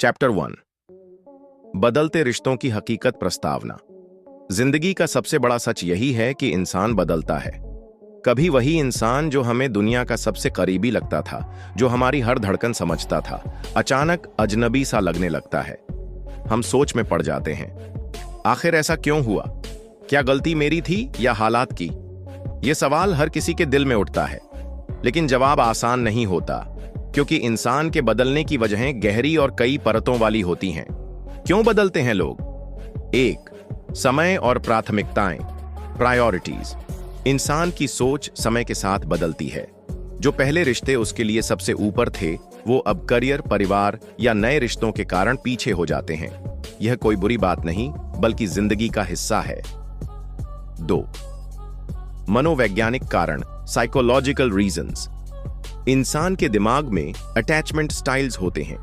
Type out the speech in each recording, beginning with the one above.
Chapter 1 बदलते रिश्तों की हकीकत प्रस्तावना। जिंदगी का सबसे बड़ा सच यही है कि इंसान बदलता है। कभी वही इंसान जो हमें दुनिया का सबसे करीबी लगता था, जो हमारी हर धड़कन समझता था, अचानक अजनबी सा लगने लगता है। हम सोच में पड़ जाते हैं, आखिर ऐसा क्यों हुआ? क्या गलती मेरी थी या हालात की? यह सवाल हर किसी के दिल में उठता है, लेकिन जवाब आसान नहीं होता, क्योंकि इंसान के बदलने की वजहें गहरी और कई परतों वाली होती हैं। क्यों बदलते हैं लोग? 1. समय और प्राथमिकताएं, प्रायोरिटीज। इंसान की सोच समय के साथ बदलती है। जो पहले रिश्ते उसके लिए सबसे ऊपर थे, वो अब करियर, परिवार या नए रिश्तों के कारण पीछे हो जाते हैं। यह कोई बुरी बात नहीं, बल्कि जिंदगी का हिस्सा है। 2. मनोवैज्ञानिक कारण, साइकोलॉजिकल रीजंस। इंसान के दिमाग में अटैचमेंट स्टाइल्स होते हैं।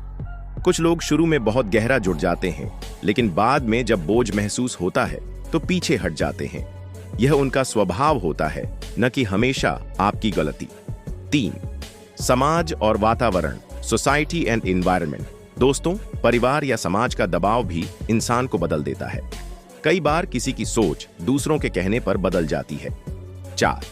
कुछ लोग शुरू में बहुत गहरा जुड़ जाते हैं, लेकिन बाद में जब बोझ महसूस होता है तो पीछे हट जाते हैं। यह उनका स्वभाव होता है, न कि हमेशा आपकी गलती। 3. समाज और वातावरण, सोसाइटी एंड एनवायरनमेंट। दोस्तों, परिवार या समाज का दबाव भी इंसान को बदल देता है। कई बार किसी की सोच दूसरों के कहने पर बदल जाती है। 4.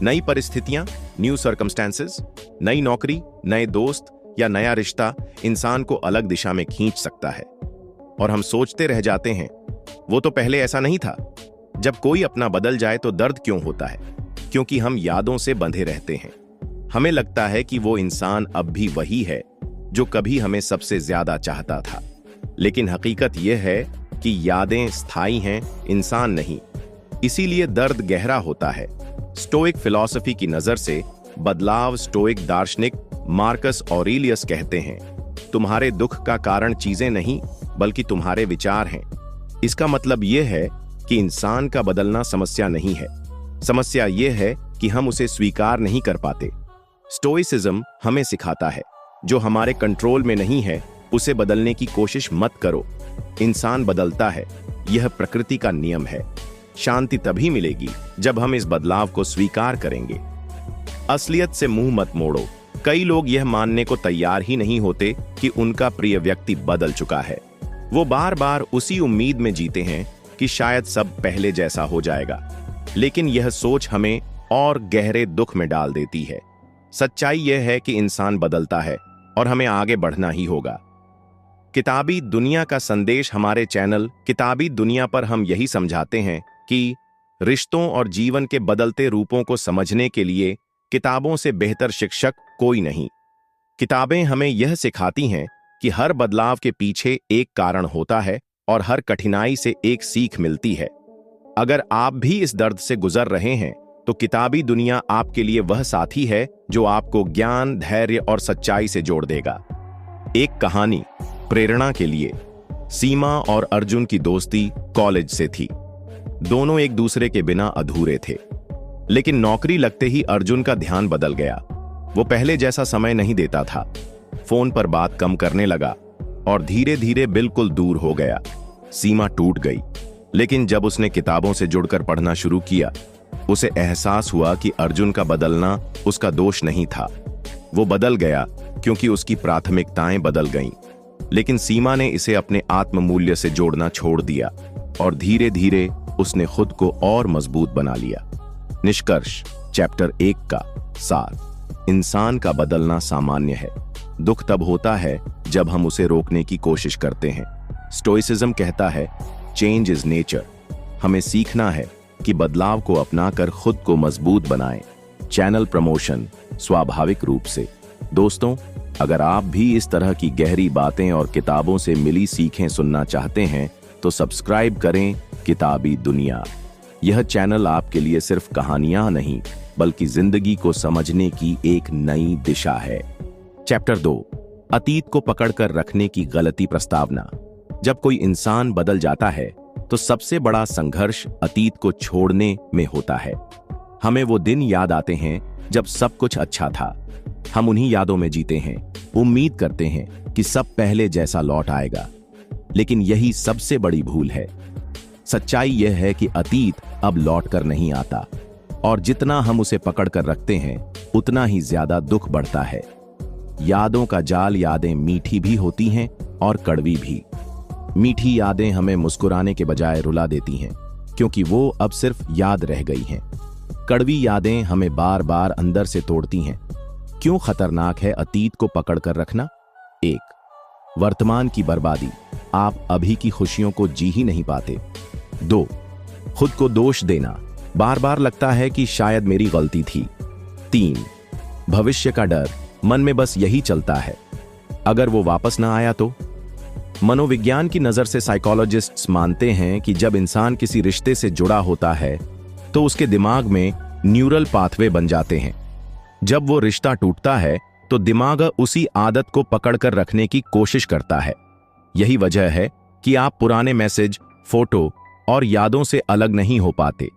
नई परिस्थितियां, न्यू सर्कमस्टेंसेस। नई नौकरी, नए दोस्त या नया रिश्ता इंसान को अलग दिशा में खींच सकता है, और हम सोचते रह जाते हैं, वो तो पहले ऐसा नहीं था। जब कोई अपना बदल जाए तो दर्द क्यों होता है? क्योंकि हम यादों से बंधे रहते हैं। हमें लगता है कि वो इंसान अब भी वही है जो कभी हमें सबसे ज्यादा चाहता था, लेकिन हकीकत यह है कि यादें स्थायी हैं, इंसान नहीं। इसीलिए दर्द गहरा होता है। स्टोइक फिलॉसफी की नजर से बदलाव, स्टोइक दार्शनिक मार्कस ऑरेलियस कहते हैं, तुम्हारे दुख का कारण चीजें नहीं, बल्कि तुम्हारे विचार हैं। इसका मतलब यह है कि इंसान का बदलना समस्या नहीं है। समस्या यह है कि हम उसे स्वीकार नहीं कर पाते। स्टोइसिज्म हमें सिखाता है, जो हमारे कंट्रोल में नहीं है उसे बदलने की कोशिश मत करो। इंसान बदलता है, यह प्रकृति का नियम है। शांति तभी मिलेगी जब हम इस बदलाव को स्वीकार करेंगे। असलियत से मुंह मत मोड़ो। कई लोग यह मानने को तैयार ही नहीं होते कि उनका प्रिय व्यक्ति बदल चुका है। वो बार बार उसी उम्मीद में जीते हैं कि शायद सब पहले जैसा हो जाएगा, लेकिन यह सोच हमें और गहरे दुख में डाल देती है। सच्चाई यह है कि इंसान बदलता है और हमें आगे बढ़ना ही होगा। किताबी दुनिया का संदेश। हमारे चैनल किताबी दुनिया पर हम यही समझाते हैं कि रिश्तों और जीवन के बदलते रूपों को समझने के लिए किताबों से बेहतर शिक्षक कोई नहीं। किताबें हमें यह सिखाती हैं कि हर बदलाव के पीछे एक कारण होता है और हर कठिनाई से एक सीख मिलती है। अगर आप भी इस दर्द से गुजर रहे हैं, तो किताबी दुनिया आपके लिए वह साथी है जो आपको ज्ञान, धैर्य और सच्चाई से जोड़ देगा। एक कहानी प्रेरणा के लिए। सीमा और अर्जुन की दोस्ती कॉलेज से थी। दोनों एक दूसरे के बिना अधूरे थे, लेकिन नौकरी लगते ही अर्जुन का ध्यान बदल गया। वो पहले जैसा समय नहीं देता था, फोन पर बात कम करने लगा और धीरे धीरे बिल्कुल दूर हो गया। सीमा टूट गई, लेकिन जब उसने किताबों से जुड़कर पढ़ना शुरू किया, उसे एहसास हुआ कि अर्जुन का बदलना उसका दोष नहीं था। वो बदल गया क्योंकि उसकी प्राथमिकताएं बदल गईं। लेकिन सीमा ने इसे अपने आत्ममूल्य से जोड़ना छोड़ दिया, और धीरे धीरे उसने खुद को और मजबूत बना लिया। निष्कर्ष, चैप्टर 1 का सार। इंसान का बदलना सामान्य है। दुख तब होता है जब हम उसे रोकने की कोशिश करते हैं। स्टोइसिज्म कहता है, चेंज इज नेचर। हमें सीखना है कि बदलाव को अपनाकर खुद को मजबूत बनाएं। चैनल प्रमोशन, स्वाभाविक रूप से। दोस्तों, अगर आप भी इस तरह की गहरी बातें और किताबों से मिली सीखें सुनना चाहते हैं, तो सब्सक्राइब करें किताबी दुनिया। यह चैनल आपके लिए सिर्फ कहानियां नहीं, बल्कि जिंदगी को समझने की एक नई दिशा है। चैप्टर 2, अतीत को पकड़कर रखने की गलती प्रस्तावना। जब कोई इंसान बदल जाता है, तो सबसे बड़ा संघर्ष अतीत को छोड़ने में होता है। हमें वो दिन याद आते हैं जब सब कुछ अच्छा था। हम उन्हीं यादों में जीते हैं, उम्मीद करते हैं कि सब पहले जैसा लौट आएगा, लेकिन यही सबसे बड़ी भूल है। सच्चाई यह है कि अतीत अब लौट कर नहीं आता, और जितना हम उसे पकड़ कर रखते हैं, उतना ही ज्यादा दुख बढ़ता है। यादों का जाल। यादें मीठी भी होती हैं और कड़वी भी। मीठी यादें हमें मुस्कुराने के बजाय रुला देती हैं, क्योंकि वो अब सिर्फ याद रह गई हैं। कड़वी यादें हमें बार बार अंदर से तोड़ती हैं। क्यों खतरनाक है अतीत को पकड़ कर रखना? 1. वर्तमान की बर्बादी, आप अभी की खुशियों को जी ही नहीं पाते। 2. खुद को दोष देना, बार बार लगता है कि शायद मेरी गलती थी। 3. भविष्य का डर, मन में बस यही चलता है, अगर वो वापस ना आया तो। मनोविज्ञान की नजर से साइकोलॉजिस्ट्स मानते हैं कि जब इंसान किसी रिश्ते से जुड़ा होता है तो उसके दिमाग में न्यूरल पाथवे बन जाते हैं। जब वो रिश्ता टूटता है तो दिमाग उसी आदत को पकड़कर रखने की कोशिश करता है। यही वजह है कि आप पुराने मैसेज, फोटो और यादों से अलग नहीं हो पाते।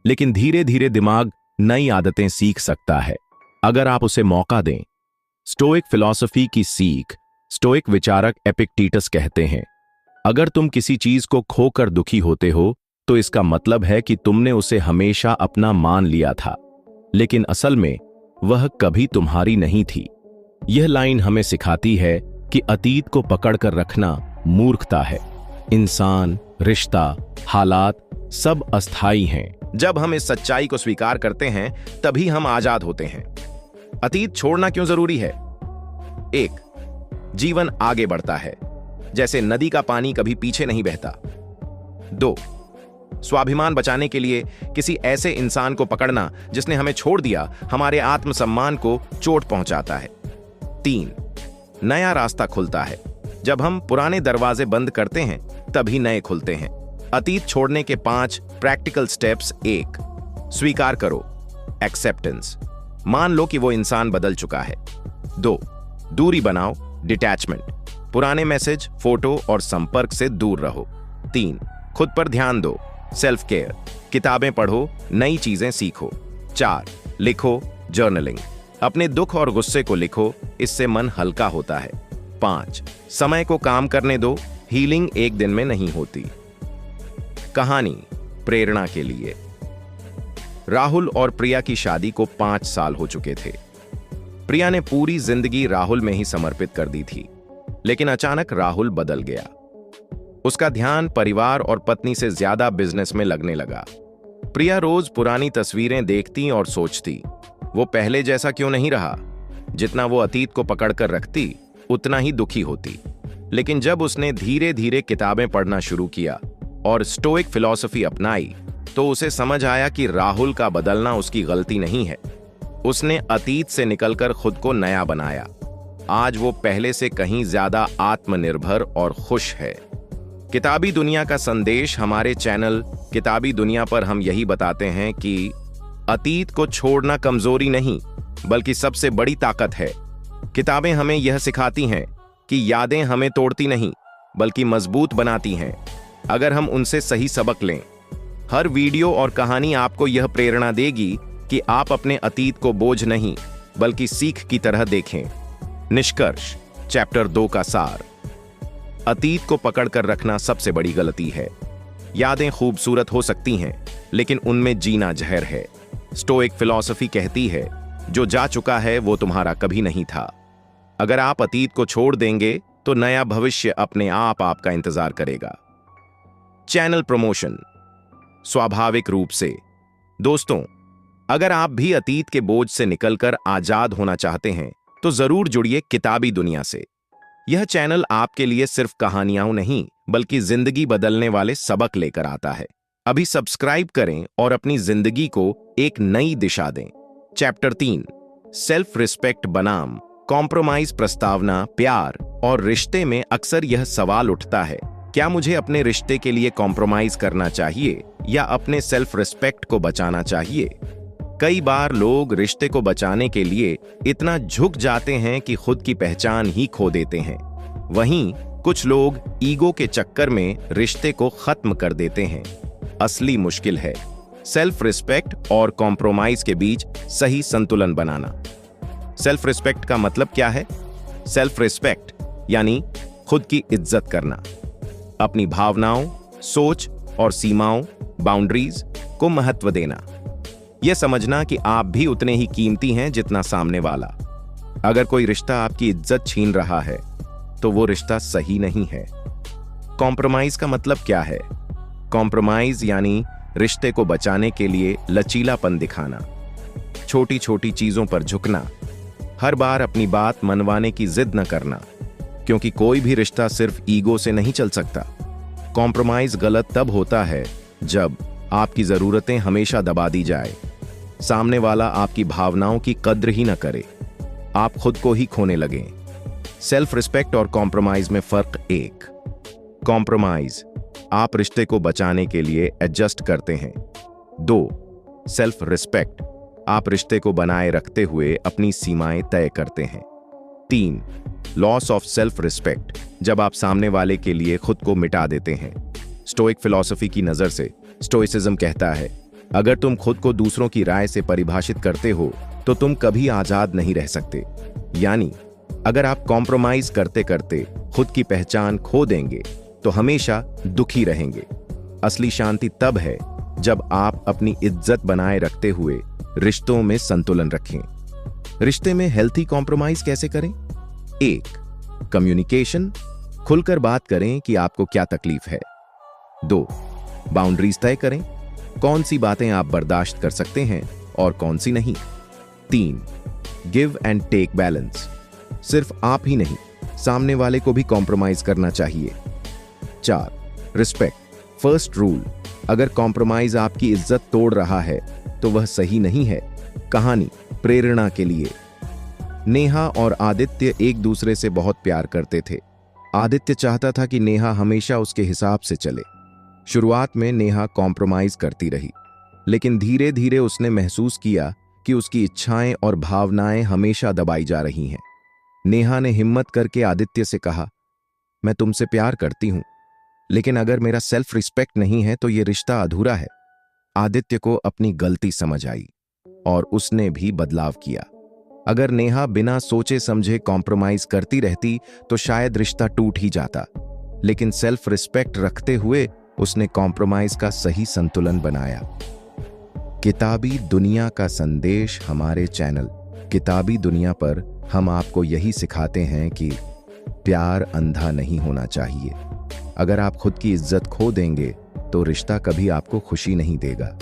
लेकिन धीरे धीरे दिमाग नई आदतें सीख सकता है, अगर आप उसे मौका दें। स्टोइक फिलॉसफी की सीख, स्टोइक विचारक एपिक्टेटस कहते हैं, अगर तुम किसी चीज को खोकर दुखी होते हो तो इसका मतलब है कि तुमने उसे हमेशा अपना मान लिया था, लेकिन असल में वह कभी तुम्हारी नहीं थी। यह लाइन हमें सिखाती है कि अतीत को पकड़कर रखना मूर्खता है। इंसान, रिश्ता, हालात सब अस्थायी हैं। जब हम इस सच्चाई को स्वीकार करते हैं तभी हम आजाद होते हैं। अतीत छोड़ना क्यों जरूरी है? 1. जीवन आगे बढ़ता है, जैसे नदी का पानी कभी पीछे नहीं बहता। 2. स्वाभिमान बचाने के लिए किसी ऐसे इंसान को पकड़ना जिसने हमें छोड़ दिया हमारे आत्मसम्मान को चोट पहुंचाता है। 3. नया रास्ता खुलता है, जब हम पुराने दरवाजे बंद करते हैं तभी नए खुलते हैं। अतीत छोड़ने के 5 प्रैक्टिकल स्टेप्स। 1. स्वीकार करो, एक्सेप्टेंस, मान लो कि वो इंसान बदल चुका है। 2. दूरी बनाओ, डिटैचमेंट, पुराने मैसेज, फोटो और संपर्क से दूर रहो। 3. खुद पर ध्यान दो, सेल्फ केयर, किताबें पढ़ो, नई चीजें सीखो। 4. लिखो, जर्नलिंग, अपने दुख और गुस्से को लिखो, इससे मन हल्का होता है। 5. समय को काम करने दो, हीलिंग एक दिन में नहीं होती। कहानी प्रेरणा के लिए। राहुल और प्रिया की शादी को 5 साल हो चुके थे। प्रिया ने पूरी जिंदगी राहुल में ही समर्पित कर दी थी, लेकिन अचानक राहुल बदल गया। उसका ध्यान परिवार और पत्नी से ज्यादा बिजनेस में लगने लगा। प्रिया रोज पुरानी तस्वीरें देखती और सोचती, वो पहले जैसा क्यों नहीं रहा। जितना वो अतीत को पकड़कर रखती उतना ही दुखी होती। लेकिन जब उसने धीरे धीरे किताबें पढ़ना शुरू किया और स्टोइक फिलॉसफी अपनाई तो उसे समझ आया कि राहुल का बदलना उसकी गलती नहीं है। उसने अतीत से निकलकर खुद को नया बनाया। आज वो पहले से कहीं ज्यादा आत्मनिर्भर और खुश है। किताबी दुनिया का संदेश। हमारे चैनल किताबी दुनिया पर हम यही बताते हैं कि अतीत को छोड़ना कमजोरी नहीं, बल्कि सबसे बड़ी ताकत है। किताबें हमें यह सिखाती हैं कि यादें हमें तोड़ती नहीं, बल्कि मजबूत बनाती हैं, अगर हम उनसे सही सबक लें। हर वीडियो और कहानी आपको यह प्रेरणा देगी कि आप अपने अतीत को बोझ नहीं, बल्कि सीख की तरह देखें। निष्कर्ष, चैप्टर 2 का सार। अतीत को पकड़कर रखना सबसे बड़ी गलती है। यादें खूबसूरत हो सकती हैं, लेकिन उनमें जीना जहर है। स्टोइक फिलॉसफी कहती है, जो जा चुका है वो तुम्हारा कभी नहीं था। अगर आप अतीत को छोड़ देंगे तो नया भविष्य अपने आप आपका इंतजार करेगा। Channel promotion. स्वाभाविक रूप से दोस्तों, अगर आप भी अतीत के बोझ से निकलकर आजाद होना चाहते हैं तो जरूर जुड़िए किताबी दुनिया से। यह चैनल आपके लिए सिर्फ कहानियां नहीं, बल्कि जिंदगी बदलने वाले सबक लेकर आता है। अभी सब्सक्राइब करें और अपनी जिंदगी को एक नई दिशा दें। चैप्टर 3, सेल्फ रिस्पेक्ट बनाम कॉम्प्रोमाइज। प्रस्तावना। प्यार और रिश्ते में अक्सर यह सवाल उठता है, क्या मुझे अपने रिश्ते के लिए कॉम्प्रोमाइज करना चाहिए या अपने सेल्फ रिस्पेक्ट को बचाना चाहिए? कई बार लोग रिश्ते को बचाने के लिए इतना झुक जाते हैं कि खुद की पहचान ही खो देते हैं। वहीं कुछ लोग ईगो के चक्कर में रिश्ते को खत्म कर देते हैं। असली मुश्किल है सेल्फ रिस्पेक्ट और कॉम्प्रोमाइज के बीच सही संतुलन बनाना। सेल्फ रिस्पेक्ट का मतलब क्या है? सेल्फ रिस्पेक्ट यानी खुद की इज्जत करना, अपनी भावनाओं, सोच और सीमाओं, बाउंड्रीज को महत्व देना, यह समझना कि आप भी उतने ही कीमती हैं जितना सामने वाला। अगर कोई रिश्ता आपकी इज्जत छीन रहा है तो वो रिश्ता सही नहीं है। कॉम्प्रोमाइज का मतलब क्या है? कॉम्प्रोमाइज यानी रिश्ते को बचाने के लिए लचीलापन दिखाना, छोटी छोटी चीजों पर झुकना, हर बार अपनी बात मनवाने की जिद न करना, क्योंकि कोई भी रिश्ता सिर्फ ईगो से नहीं चल सकता। कॉम्प्रोमाइज गलत तब होता है जब आपकी जरूरतें हमेशा दबा दी जाए, सामने वाला आपकी भावनाओं की कद्र ही न करे, आप खुद को ही खोने लगें। सेल्फ रिस्पेक्ट और कॉम्प्रोमाइज में फर्क। 1, कॉम्प्रोमाइज आप रिश्ते को बचाने के लिए एडजस्ट करते हैं। 2, सेल्फ रिस्पेक्ट आप रिश्ते को बनाए रखते हुए अपनी सीमाएं तय करते हैं। 3, लॉस ऑफ सेल्फ रिस्पेक्ट जब आप सामने वाले के लिए खुद को मिटा देते हैं। स्टोइक फिलॉसफी की नजर से स्टोइसिज्म कहता है, अगर तुम खुद को दूसरों की राय से परिभाषित करते हो तो तुम कभी आजाद नहीं रह सकते। यानी अगर आप कॉम्प्रोमाइज करते करते खुद की पहचान खो देंगे तो हमेशा दुखी रहेंगे। असली शांति तब है जब आप अपनी इज्जत बनाए रखते हुए रिश्तों में संतुलन रखें। रिश्ते में हेल्थी कॉम्प्रोमाइज कैसे करें? 1, कम्युनिकेशन, खुलकर बात करें कि आपको क्या तकलीफ है। 2, बाउंड्रीज तय करें, कौन सी बातें आप बर्दाश्त कर सकते हैं और कौन सी नहीं। 3, गिव एंड टेक बैलेंस, सिर्फ आप ही नहीं, सामने वाले को भी कॉम्प्रोमाइज करना चाहिए। 4, रिस्पेक्ट, फर्स्ट रूल, अगर कॉम्प्रोमाइज आपकी इज्जत तोड़ रहा है तो वह सही नहीं है। कहानी प्रेरणा के लिए। नेहा और आदित्य एक दूसरे से बहुत प्यार करते थे। आदित्य चाहता था कि नेहा हमेशा उसके हिसाब से चले। शुरुआत में नेहा कॉम्प्रोमाइज करती रही, लेकिन धीरे धीरे उसने महसूस किया कि उसकी इच्छाएं और भावनाएं हमेशा दबाई जा रही हैं। नेहा ने हिम्मत करके आदित्य से कहा, मैं तुमसे प्यार करती हूं, लेकिन अगर मेरा सेल्फ रिस्पेक्ट नहीं है तो यह रिश्ता अधूरा है। आदित्य को अपनी गलती समझ आई और उसने भी बदलाव किया। अगर नेहा बिना सोचे समझे कॉम्प्रोमाइज करती रहती तो शायद रिश्ता टूट ही जाता, लेकिन सेल्फ रिस्पेक्ट रखते हुए उसने कॉम्प्रोमाइज का सही संतुलन बनाया। किताबी दुनिया का संदेश। हमारे चैनल किताबी दुनिया पर हम आपको यही सिखाते हैं कि प्यार अंधा नहीं होना चाहिए। अगर आप खुद की इज्जत खो देंगे तो रिश्ता कभी आपको खुशी नहीं देगा।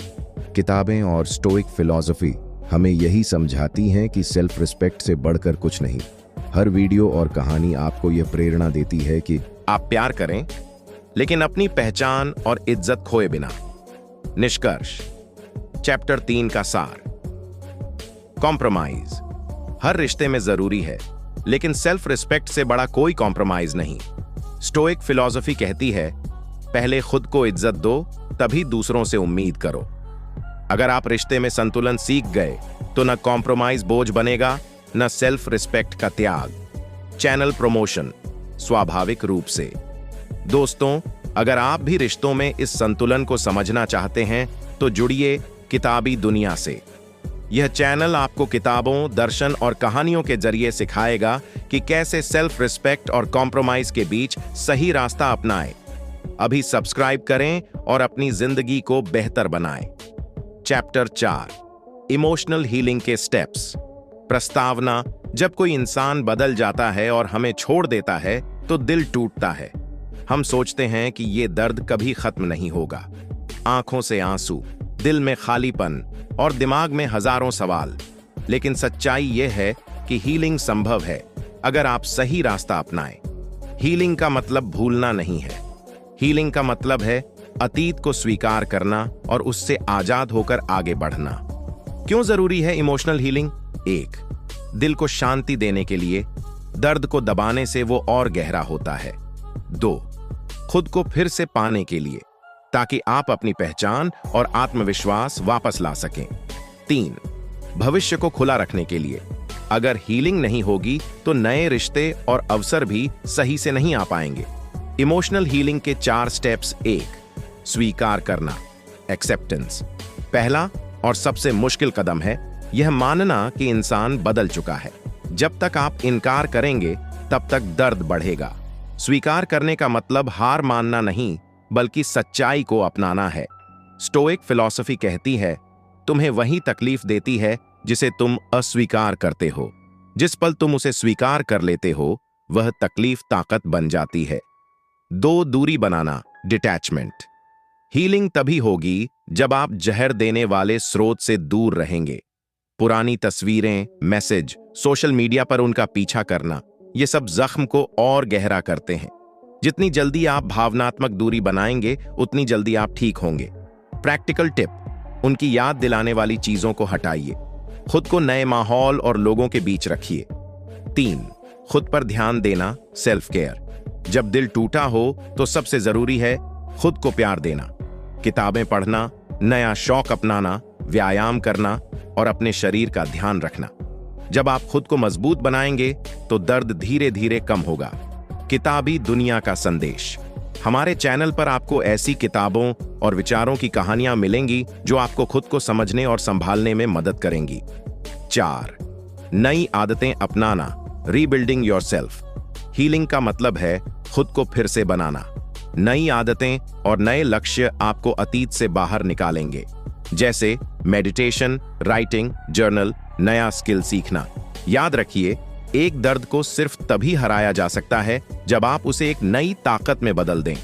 किताबें और स्टोइक फिलॉसफी हमें यही समझाती हैं कि सेल्फ रिस्पेक्ट से बढ़कर कुछ नहीं। हर वीडियो और कहानी आपको यह प्रेरणा देती है कि आप प्यार करें, लेकिन अपनी पहचान और इज्जत खोए बिना। निष्कर्ष। चैप्टर 3 का सार। कॉम्प्रोमाइज हर रिश्ते में जरूरी है, लेकिन सेल्फ रिस्पेक्ट से बड़ा कोई कॉम्प्रोमाइज नहीं। स्टोइक फिलॉसफी कहती है, पहले खुद को इज्जत दो, तभी दूसरों से उम्मीद करो। अगर आप रिश्ते में संतुलन सीख गए तो न कॉम्प्रोमाइज बोझ बनेगा, न सेल्फ रिस्पेक्ट का त्याग। चैनल प्रमोशन स्वाभाविक रूप से। दोस्तों, अगर आप भी रिश्तों में इस संतुलन को समझना चाहते हैं तो जुड़िए किताबी दुनिया से। यह चैनल आपको किताबों, दर्शन और कहानियों के जरिए सिखाएगा कि कैसे सेल्फ रिस्पेक्ट और कॉम्प्रोमाइज के बीच सही रास्ता अपनाएं। अभी सब्सक्राइब करें और अपनी जिंदगी को बेहतर बनाएं। चैप्टर 4, इमोशनल हीलिंग के स्टेप्स। प्रस्तावना। जब कोई इंसान बदल जाता है और हमें छोड़ देता है तो दिल टूटता है। हम सोचते हैं कि ये दर्द कभी खत्म नहीं होगा। आंखों से आंसू, दिल में खालीपन और दिमाग में हजारों सवाल। लेकिन सच्चाई यह है कि हीलिंग संभव है अगर आप सही रास्ता अपनाएं। हीलिंग का मतलब भूलना नहीं है। हीलिंग का मतलब है अतीत को स्वीकार करना और उससे आजाद होकर आगे बढ़ना। क्यों जरूरी है इमोशनल हीलिंग? 1, दिल को शांति देने के लिए। दर्द को दबाने से वो और गहरा होता है। 2, खुद को फिर से पाने के लिए, ताकि आप अपनी पहचान और आत्मविश्वास वापस ला सकें। 3, भविष्य को खुला रखने के लिए। अगर हीलिंग नहीं होगी तो नए रिश्ते और अवसर भी सही से नहीं आ पाएंगे। इमोशनल हीलिंग के 4 स्टेप्स। 1, स्वीकार करना, एक्सेप्टेंस। पहला और सबसे मुश्किल कदम है यह मानना कि इंसान बदल चुका है। जब तक आप इनकार करेंगे तब तक दर्द बढ़ेगा। स्वीकार करने का मतलब हार मानना नहीं, बल्कि सच्चाई को अपनाना है। स्टोइक फिलॉसफी कहती है, तुम्हें वही तकलीफ देती है जिसे तुम अस्वीकार करते हो। जिस पल तुम उसे स्वीकार कर लेते हो वह तकलीफ ताकत बन जाती है। 2 दूरी बनाना, डिटैचमेंट। हीलिंग तभी होगी जब आप जहर देने वाले स्रोत से दूर रहेंगे। पुरानी तस्वीरें, मैसेज, सोशल मीडिया पर उनका पीछा करना, ये सब जख्म को और गहरा करते हैं। जितनी जल्दी आप भावनात्मक दूरी बनाएंगे उतनी जल्दी आप ठीक होंगे। प्रैक्टिकल टिप, उनकी याद दिलाने वाली चीजों को हटाइए। खुद को नए माहौल और लोगों के बीच रखिए। 3, खुद पर ध्यान देना, सेल्फ केयर। जब दिल टूटा हो तो सबसे जरूरी है खुद को प्यार देना। किताबें पढ़ना, नया शौक अपनाना, व्यायाम करना और अपने शरीर का ध्यान रखना। जब आप खुद को मजबूत बनाएंगे तो दर्द धीरे धीरे कम होगा। किताबी दुनिया का संदेश। हमारे चैनल पर आपको ऐसी किताबों और विचारों की कहानियां मिलेंगी जो आपको खुद को समझने और संभालने में मदद करेंगी। 4, नई आदतें अपनाना, रीबिल्डिंग योरसेल्फ। हीलिंग का मतलब है खुद को फिर से बनाना। नई आदतें और नए लक्ष्य आपको अतीत से बाहर निकालेंगे, जैसे मेडिटेशन, राइटिंग, जर्नल, नया स्किल सीखना। याद रखिए, एक दर्द को सिर्फ तभी हराया जा सकता है जब आप उसे एक नई ताकत में बदल दें।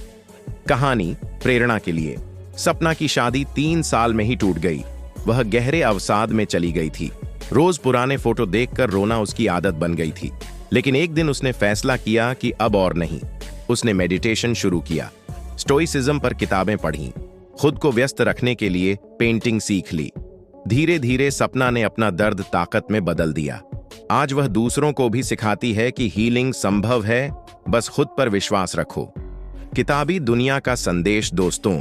कहानी प्रेरणा के लिए। सपना की शादी 3 साल में ही टूट गई। वह गहरे अवसाद में चली गई थी। रोज पुराने फोटो देखकर रोना उसकी आदत बन गई थी। लेकिन एक दिन उसने फैसला किया कि अब और नहीं। उसने मेडिटेशन शुरू किया, स्टोइसिज्म पर किताबें पढ़ी, खुद को व्यस्त रखने के लिए पेंटिंग सीख ली। धीरे धीरे सपना ने अपना दर्द ताकत में बदल दिया। आज वह दूसरों को भी सिखाती है कि हीलिंग संभव है, बस खुद पर विश्वास रखो। किताबी दुनिया का संदेश। दोस्तों,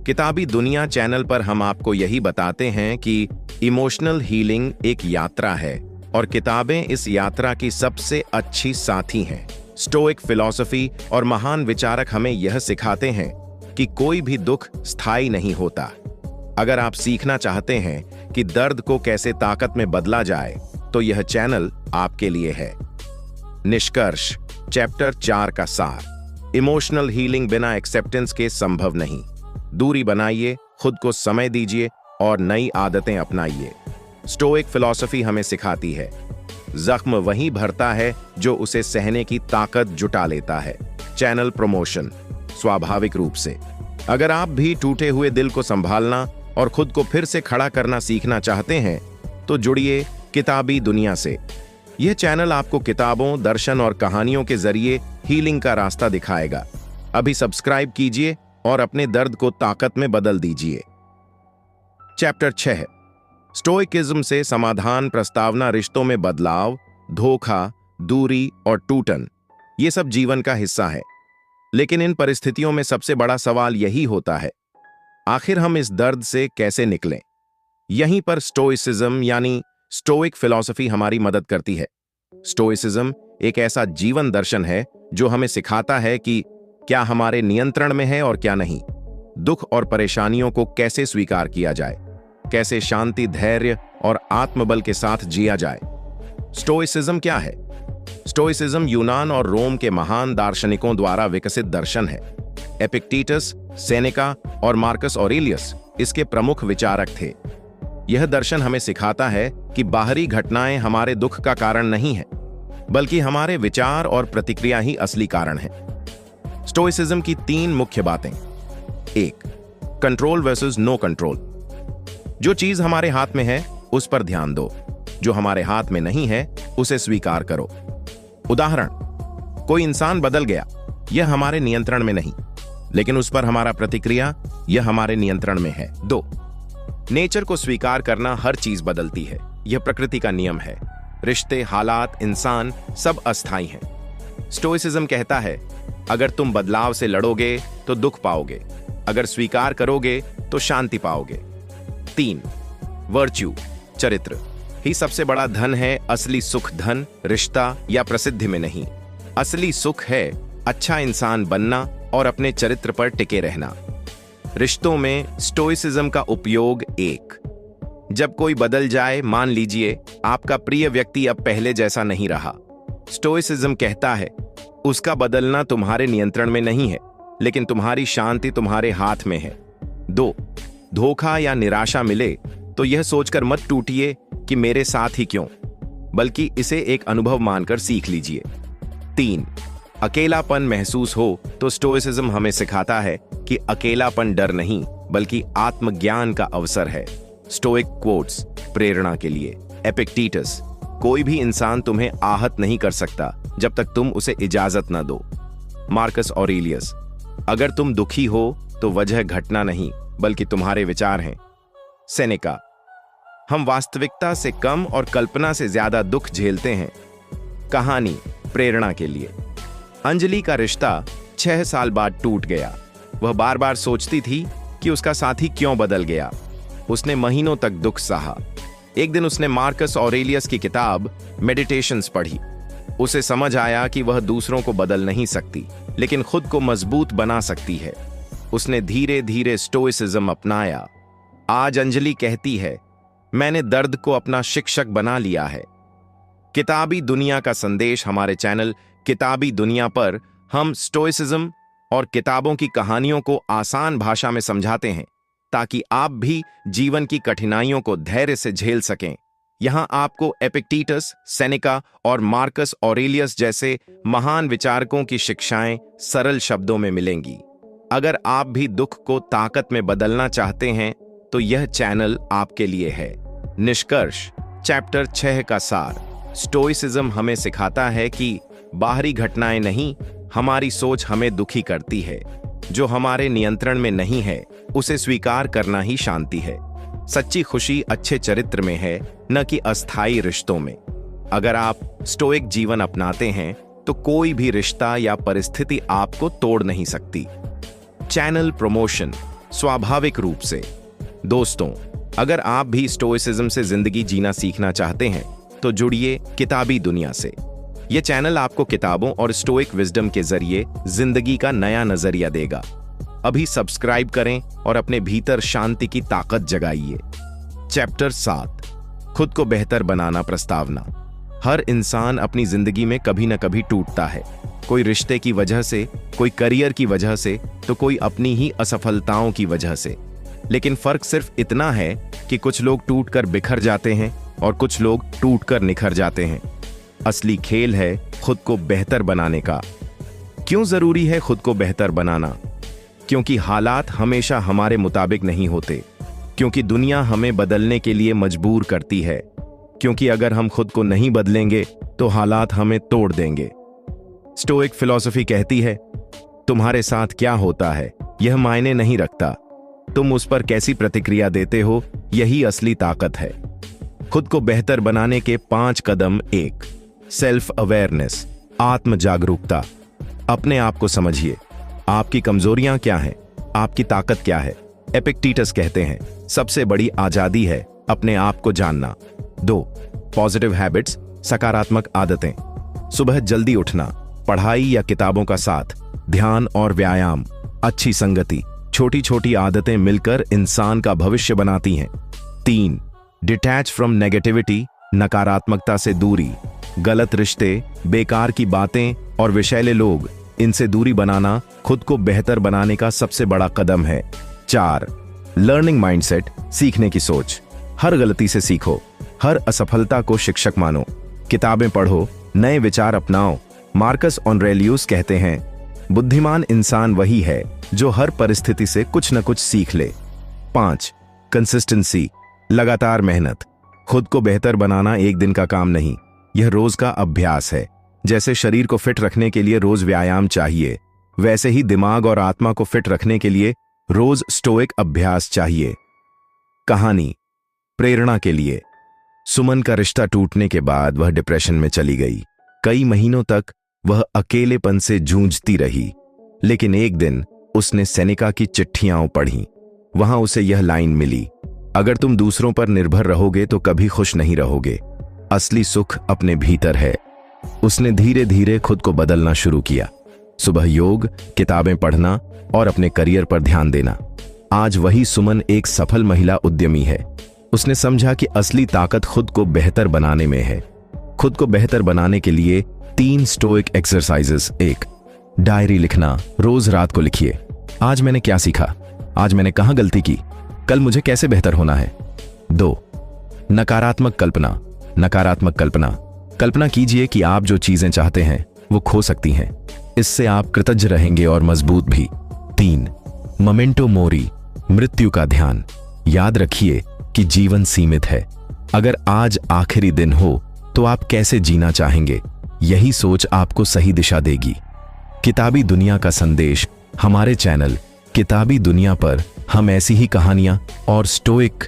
किताबी दुनिया चैनल पर हम आपको यही बताते हैं कि इमोशनल हीलिंग एक यात्रा है और किताबें इस यात्रा की सबसे अच्छी साथी हैं। स्टोइक फिलॉसफी और महान विचारक हमें यह सिखाते हैं कि कोई भी दुख स्थायी नहीं होता। अगर आप सीखना चाहते हैं कि दर्द को कैसे ताकत में बदला जाए तो यह चैनल आपके लिए है। निष्कर्ष, चैप्टर 4 का सार। इमोशनल हीलिंग बिना एक्सेप्टेंस के संभव नहीं। दूरी बनाइए, खुद को समय दीजिए और नई आदतें अपनाइए। स्टोइक फिलॉसफी हमें सिखाती है, जख्म वही भरता है जो उसे सहने की ताकत जुटा लेता है। Channel promotion. स्वाभाविक रूप से अगर आप भी टूटे हुए दिल को संभालना और खुद को फिर से खड़ा करना सीखना चाहते हैं तो जुड़िए किताबी दुनिया से। यह चैनल आपको किताबों, दर्शन और कहानियों के जरिए हीलिंग का रास्ता दिखाएगा। अभी सब्सक्राइब कीजिए और अपने दर्द को ताकत में बदल दीजिए। चैप्टर 6, स्टोइकिज्म से समाधान, प्रस्तावना। रिश्तों में बदलाव, धोखा, दूरी और टूटन, ये सब जीवन का हिस्सा है। लेकिन इन परिस्थितियों में सबसे बड़ा सवाल यही होता है, आखिर हम इस दर्द से कैसे निकलें? यहीं पर स्टोइसिज्म यानी स्टोइक फिलॉसफी हमारी मदद करती है। स्टोइसिज्म एक ऐसा जीवन दर्शन है जो हमें सिखाता है कि क्या हमारे नियंत्रण में है और क्या नहीं। दुख और परेशानियों को कैसे स्वीकार किया जाए, कैसे शांति, धैर्य और आत्मबल के साथ जिया जाए। स्टोइसिज्म क्या है? स्टोइसिज्म यूनान और रोम के महान दार्शनिकों द्वारा विकसित दर्शन है। एपिक्टेटस, सेनेका और मार्कस ऑरेलियस इसके प्रमुख विचारक थे। यह दर्शन हमें सिखाता है कि बाहरी घटनाएं हमारे दुख का कारण नहीं है, बल्कि हमारे विचार और प्रतिक्रिया ही असली कारण है। स्टोइसिज्म की 3 मुख्य बातें। 1, कंट्रोल वर्सेस नो कंट्रोल। जो चीज हमारे हाथ में है उस पर ध्यान दो, जो हमारे हाथ में नहीं है उसे स्वीकार करो। उदाहरण, कोई इंसान बदल गया, यह हमारे नियंत्रण में नहीं, लेकिन उस पर हमारा प्रतिक्रिया यह हमारे नियंत्रण में है। 2, नेचर को स्वीकार करना। हर चीज बदलती है, यह प्रकृति का नियम है। रिश्ते, हालात, इंसान सब अस्थायी हैं। स्टोइसिज्म कहता है, अगर तुम बदलाव से लड़ोगे तो दुख पाओगे, अगर स्वीकार करोगे तो शांति पाओगे। 3, वर्च्यू, चरित्र ही सबसे बड़ा धन है। असली सुख धन, रिश्ता या प्रसिद्धि में नहीं। असली सुख है अच्छा इंसान बनना और अपने चरित्र पर टिके रहना। रिश्तों में स्टोइसिज्म का उपयोग। 1, जब कोई बदल जाए, मान लीजिए आपका प्रिय व्यक्ति अब पहले जैसा नहीं रहा, स्टोइसिज्म कहता है उसका बदलना तुम्हारे नियंत्रण में नहीं है, लेकिन तुम्हारी शांति तुम्हारे हाथ में है। 2, धोखा या निराशा मिले तो यह सोचकर मत टूटिए कि मेरे साथ ही क्यों। बल्कि इसे एक अनुभव मानकर सीख लीजिए। 3. अकेलापन महसूस हो तो स्टोइसिज्म हमें सिखाता है कि अकेलापन डर नहीं बल्कि आत्मज्ञान का अवसर है। स्टोइक क्वोट्स प्रेरणा के लिए। एपिक्टेटस, कोई भी इंसान तुम्हें आहत नहीं कर सकता जब तक तुम उसे इजाजत न दो। मार्कस ऑरेलियस, अगर तुम दुखी हो तो वजह घटना नहीं बल्कि तुम्हारे विचार हैं। सेनेका, हम वास्तविकता से कम और कल्पना से ज्यादा दुख झेलते हैं। कहानी प्रेरणा के लिए। अंजलि का रिश्ता 6 साल बाद टूट गया। वह बार बार सोचती थी कि उसका साथी क्यों बदल गया। उसने महीनों तक दुख सहा। एक दिन उसने मार्कस ऑरेलियस की किताब मेडिटेशंस पढ़ी। उसे समझ आया कि वह दूसरों को बदल नहीं सकती लेकिन खुद को मजबूत बना सकती है। उसने धीरे धीरे स्टोइसिज्म अपनाया। आज अंजलि कहती है, मैंने दर्द को अपना शिक्षक बना लिया है। किताबी दुनिया का संदेश। हमारे चैनल किताबी दुनिया पर हम स्टोइसिज्म और किताबों की कहानियों को आसान भाषा में समझाते हैं ताकि आप भी जीवन की कठिनाइयों को धैर्य से झेल सकें। यहां आपको एपिक्टेटस, सेनेका और मार्कस ऑरेलियस जैसे महान विचारकों की शिक्षाएं सरल शब्दों में मिलेंगी। अगर आप भी दुख को ताकत में बदलना चाहते हैं तो यह चैनल आपके लिए है। निष्कर्ष, चैप्टर 6 का सार। स्टोइसिज्म हमें सिखाता है कि बाहरी घटनाएं नहीं, हमारी सोच हमें दुखी करती है। जो हमारे नियंत्रण में नहीं है उसे स्वीकार करना ही शांति है। सच्ची खुशी अच्छे चरित्र में है, न कि अस्थायी रिश्तों में। अगर आप स्टोइक जीवन अपनाते हैं तो कोई भी रिश्ता या परिस्थिति आपको तोड़ नहीं सकती। Channel promotion. स्वाभाविक रूप से दोस्तों, अगर आप भी स्टोइसिज्म से जिंदगी जीना सीखना चाहते हैं तो जुड़िए किताबी दुनिया से। यह चैनल आपको किताबों और स्टोइक विजडम के जरिए जिंदगी का नया नजरिया देगा। अभी सब्सक्राइब करें और अपने भीतर शांति की ताकत जगाइए। चैप्टर 7, खुद को बेहतर बनाना प्रस्तावना। हर इंसान अपनी जिंदगी में कभी न कभी टूटता है। कोई रिश्ते की वजह से, कोई करियर की वजह से, तो कोई अपनी ही असफलताओं की वजह से। लेकिन फर्क सिर्फ इतना है कि कुछ लोग टूटकर बिखर जाते हैं और कुछ लोग टूटकर निखर जाते हैं। असली खेल है खुद को बेहतर बनाने का। क्यों जरूरी है खुद को बेहतर बनाना? क्योंकि हालात हमेशा हमारे मुताबिक नहीं होते। क्योंकि दुनिया हमें बदलने के लिए मजबूर करती है। क्योंकि अगर हम खुद को नहीं बदलेंगे तो हालात हमें तोड़ देंगे। स्टोइक फिलॉसफी कहती है, तुम्हारे साथ क्या होता है यह मायने नहीं रखता, तुम उस पर कैसी प्रतिक्रिया देते हो, यही असली ताकत है। खुद को बेहतर बनाने के 5 कदम। 1, सेल्फ अवेयरनेस, आत्म जागरूकता। अपने आप को समझिए। आपकी कमजोरियां क्या हैं, आपकी ताकत क्या है। एपिक्टेटस कहते हैं, सबसे बड़ी आजादी है अपने आप को जानना। 2, पॉजिटिव हैबिट्स, सकारात्मक आदतें। सुबह जल्दी उठना, पढ़ाई या किताबों का साथ, ध्यान और व्यायाम, अच्छी संगति। छोटी छोटी आदतें मिलकर इंसान का भविष्य बनाती हैं। 3, डिटैच फ्रॉम नेगेटिविटी, नकारात्मकता से दूरी। गलत रिश्ते, बेकार की बातें और विषैले लोग, इनसे दूरी बनाना खुद को बेहतर बनाने का सबसे बड़ा कदम है। 4, लर्निंग माइंडसेट, सीखने की सोच। हर गलती से सीखो, हर असफलता को शिक्षक मानो। किताबें पढ़ो, नए विचार अपनाओ। मार्कस ऑरेलियस कहते हैं, बुद्धिमान इंसान वही है जो हर परिस्थिति से कुछ न कुछ सीख ले। 5, कंसिस्टेंसी, लगातार मेहनत। खुद को बेहतर बनाना एक दिन का काम नहीं, यह रोज का अभ्यास है। जैसे शरीर को फिट रखने के लिए रोज व्यायाम चाहिए, वैसे ही दिमाग और आत्मा को फिट रखने के लिए रोज स्टोइक अभ्यास चाहिए। कहानी प्रेरणा के लिए। सुमन का रिश्ता टूटने के बाद वह डिप्रेशन में चली गई। कई महीनों तक वह अकेलेपन से जूझती रही। लेकिन एक दिन उसने सेनेका की चिट्ठियां पढ़ी। वहां उसे यह लाइन मिली, अगर तुम दूसरों पर निर्भर रहोगे तो कभी खुश नहीं रहोगे। असली सुख अपने भीतर है। उसने धीरे धीरे खुद को बदलना शुरू किया। सुबह योग, किताबें पढ़ना और अपने करियर पर ध्यान देना। आज वही सुमन एक सफल महिला उद्यमी है। उसने समझा कि असली ताकत खुद को बेहतर बनाने में है। खुद को बेहतर बनाने के लिए 3 स्टोइक एक्सरसाइजेस। 1, डायरी लिखना। रोज रात को लिखिए, आज मैंने क्या सीखा, आज मैंने कहां गलती की, कल मुझे कैसे बेहतर होना है। 2, नकारात्मक कल्पना। नकारात्मक कल्पना। कल्पना कीजिए कि आप जो चीजें चाहते हैं वो खो सकती हैं। इससे आप कृतज्ञ रहेंगे और मजबूत भी। 3. मोमेंटो मोरी, मृत्यु का ध्यान। याद रखिए कि जीवन सीमित है। अगर आज आखिरी दिन हो तो आप कैसे जीना चाहेंगे? यही सोच आपको सही दिशा देगी। किताबी दुनिया का संदेश। हमारे चैनल किताबी दुनिया पर हम ऐसी ही कहानियां और स्टोइक